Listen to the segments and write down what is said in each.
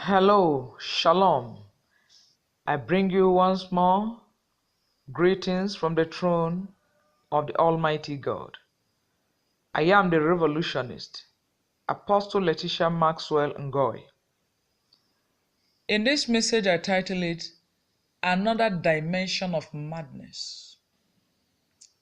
Hello, Shalom. I bring you once more greetings from the throne of the Almighty God. I am the Revolutionist, Apostle Leticia Maxwell Ngoy. In this message, I title it Another Dimension of Madness.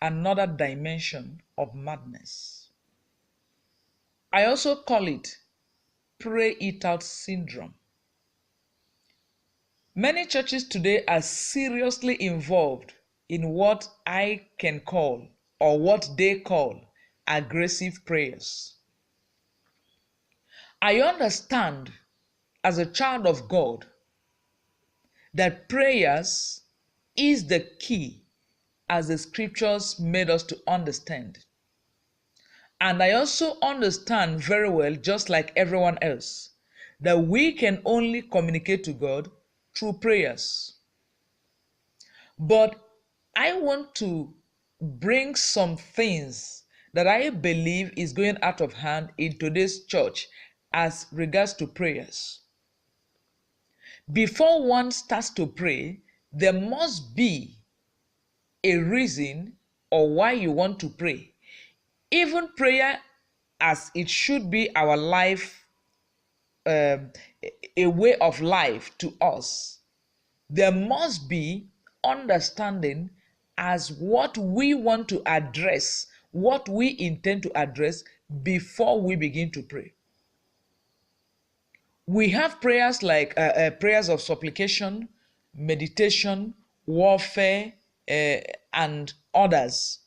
Another Dimension of Madness. I also call it Pray It Out Syndrome. Many churches today are seriously involved in what I can call, or what they call, aggressive prayers. I understand as a child of God that prayers is the key as the scriptures made us to understand. And I also understand very well, just like everyone else, that we can only communicate to God through prayers. But I want to bring some things that I believe is going out of hand in today's church as regards to prayers. Before one starts to pray, there must be a reason or why you want to pray. Even prayer, as it should be our life, a way of life to us, there must be understanding as what we want to address, what we intend to address before we begin to pray. We have prayers like prayers of supplication, meditation, warfare, and others.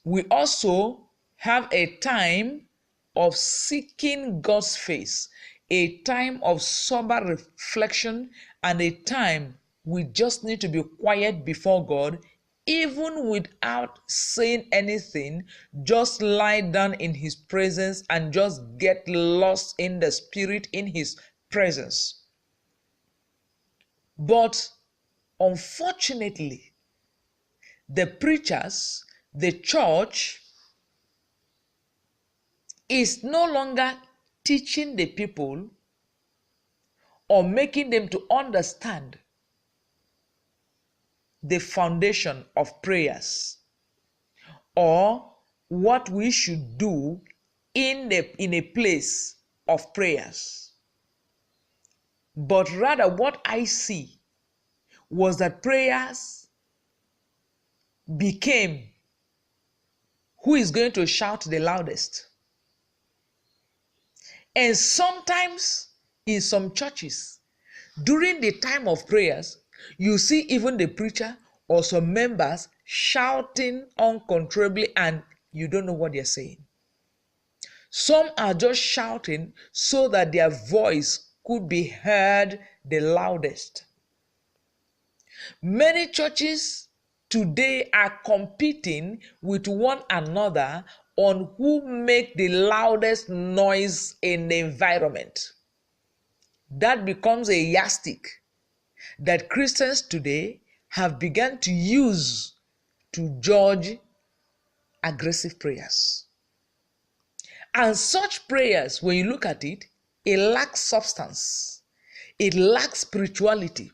We also have a time of seeking God's face, a time of sober reflection, and a time we just need to be quiet before God, even without saying anything. Just lie down in His presence and just get lost in the Spirit in His presence. But unfortunately, the preachers, the church, is no longer teaching the people or making them to understand the foundation of prayers or what we should do in a place of prayers. But rather what I see was that prayers became who is going to shout the loudest. And sometimes in some churches, during the time of prayers, you see even the preacher or some members shouting uncontrollably and you don't know what they're saying. Some are just shouting so that their voice could be heard the loudest. Many churches today are competing with one another on who make the loudest noise in the environment. That becomes a yardstick that Christians today have begun to use to judge aggressive prayers. And such prayers, when you look at it, it lacks substance. It lacks spirituality.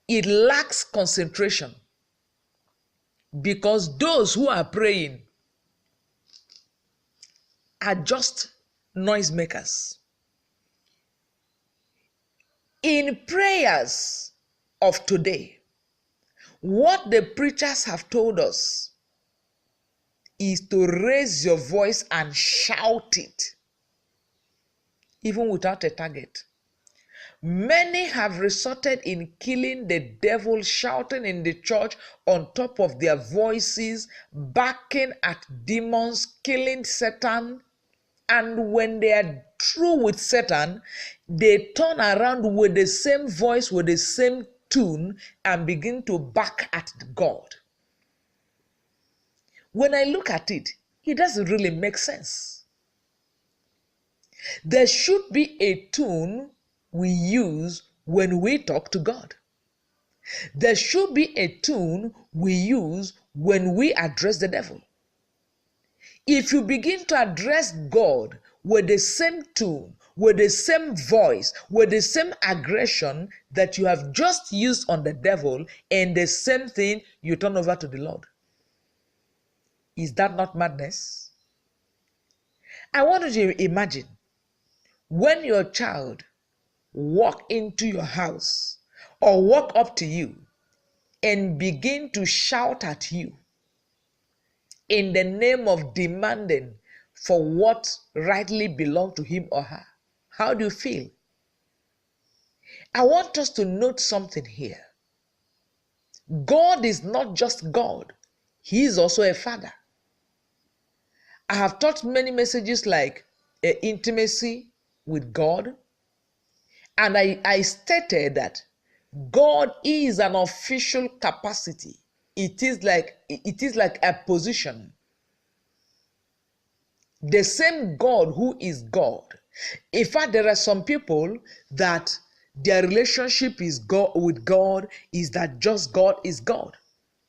It lacks concentration. Because those who are praying are just noisemakers. In prayers of today, what the preachers have told us is to raise your voice and shout it, even without a target. Many have resorted in killing the devil, shouting in the church on top of their voices, barking at demons, killing Satan. And when they are through with Satan, they turn around with the same voice, with the same tune, and begin to bark at God. When I look at it, it doesn't really make sense. There should be a tune we use when we talk to God. There should be a tune we use when we address the devil. If you begin to address God with the same tune, with the same voice, with the same aggression that you have just used on the devil, and the same thing you turn over to the Lord. Is that not madness? I want you to imagine when your child walk into your house or walk up to you and begin to shout at you in the name of demanding for what rightly belongs to him or her. How do you feel? I want us to note something here. God is not just God. He is also a father. I have taught many messages like intimacy with God. And I stated that God is an official capacity. It is like a position. The same God who is God. In fact, there are some people that their relationship is God with God is that just God is God.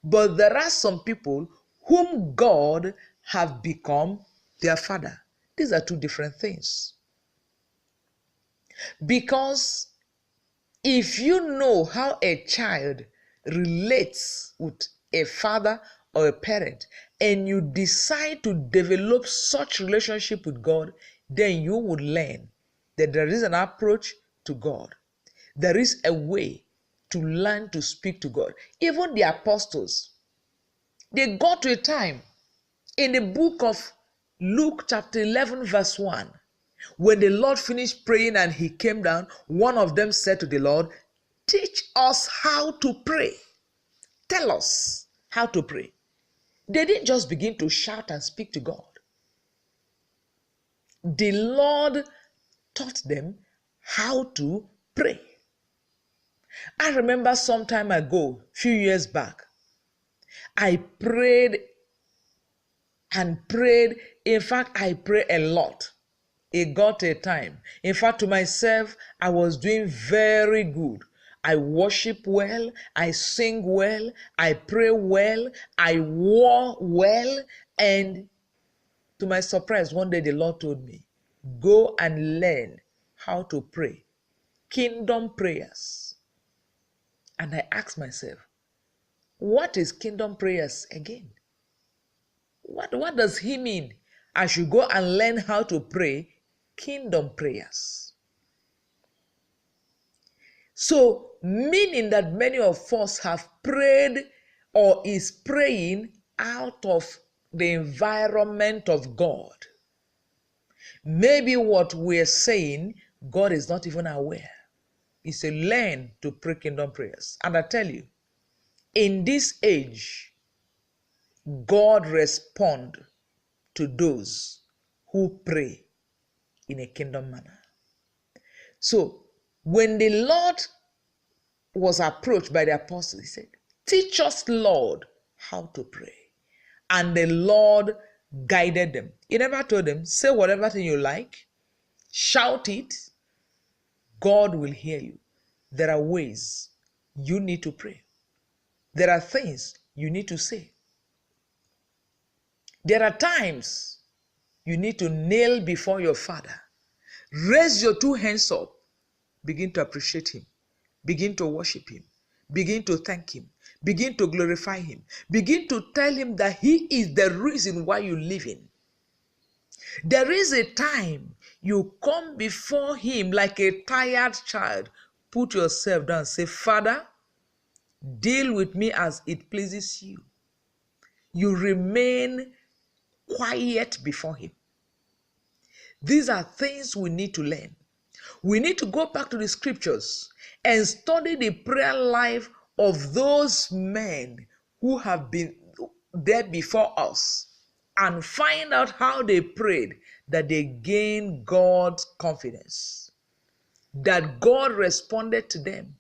But there are some people whom God have become their father. These are two different things. Because if you know how a child relates with a father or a parent, and you decide to develop such relationship with God, then you would learn that there is an approach to God. There is a way to learn to speak to God. Even the apostles, they got to a time in the book of Luke chapter 11 verse 1, when the Lord finished praying and he came down, one of them said to the Lord, "Teach us how to pray. Tell us how to pray." They didn't just begin to shout and speak to God. The Lord taught them how to pray. I remember some time ago, few years back, I prayed and prayed. In fact, I pray a lot. It got a time. In fact, to myself, I was doing very good. I worship well, I sing well, I pray well, I war well, and to my surprise, one day the Lord told me, go and learn how to pray. Kingdom prayers. And I asked myself, what is kingdom prayers again? What does he mean? I should go and learn how to pray kingdom prayers. So, meaning that many of us have prayed or is praying out of the environment of God. Maybe what we're saying, God is not even aware. He said, learn to pray kingdom prayers. And I tell you, in this age, God responds to those who pray in a kingdom manner. So, when the Lord was approached by the apostles, he said, teach us, Lord, how to pray. And the Lord guided them. He never told them, say whatever thing you like, shout it, God will hear you. There are ways you need to pray. There are things you need to say. There are times you need to kneel before your Father. Raise your two hands up. Begin to appreciate him. Begin to worship him. Begin to thank him. Begin to glorify him. Begin to tell him that he is the reason why you live in. There is a time you come before him like a tired child. Put yourself down and say, Father, deal with me as it pleases you. You remain quiet before him. These are things we need to learn. We need to go back to the scriptures and study the prayer life of those men who have been there before us and find out how they prayed, that they gained God's confidence, that God responded to them.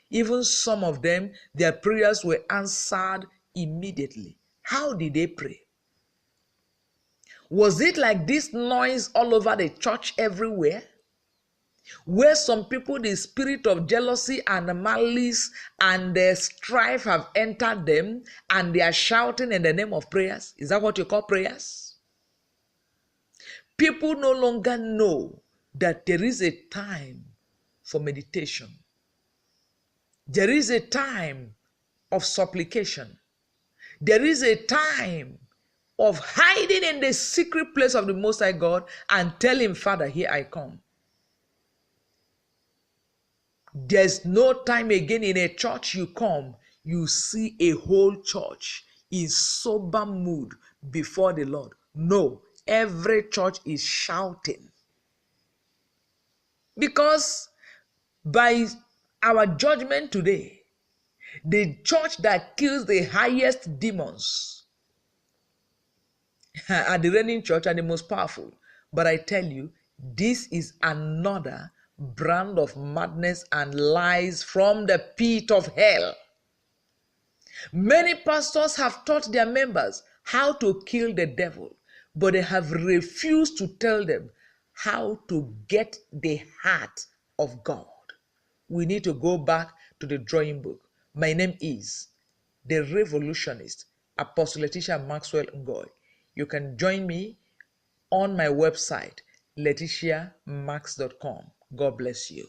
Even some of them, their prayers were answered immediately. How did they pray? Was it like this noise all over the church everywhere? Where some people, the spirit of jealousy and malice and the strife have entered them and they are shouting in the name of prayers? Is that what you call prayers? People no longer know that there is a time for meditation. There is a time of supplication. There is a time of hiding in the secret place of the Most High God and tell him, Father, here I come. There's no time again in a church you come, you see a whole church in sober mood before the Lord. No, every church is shouting. Because by our judgment today, the church that kills the highest demons are the reigning church and the most powerful. But I tell you, this is another brand of madness and lies from the pit of hell. Many pastors have taught their members how to kill the devil, but they have refused to tell them how to get the heart of God. We need to go back to the drawing book. My name is the Revolutionist, Apostle Leticia Maxwell Ngoy. You can join me on my website, leticiamax.com. God bless you.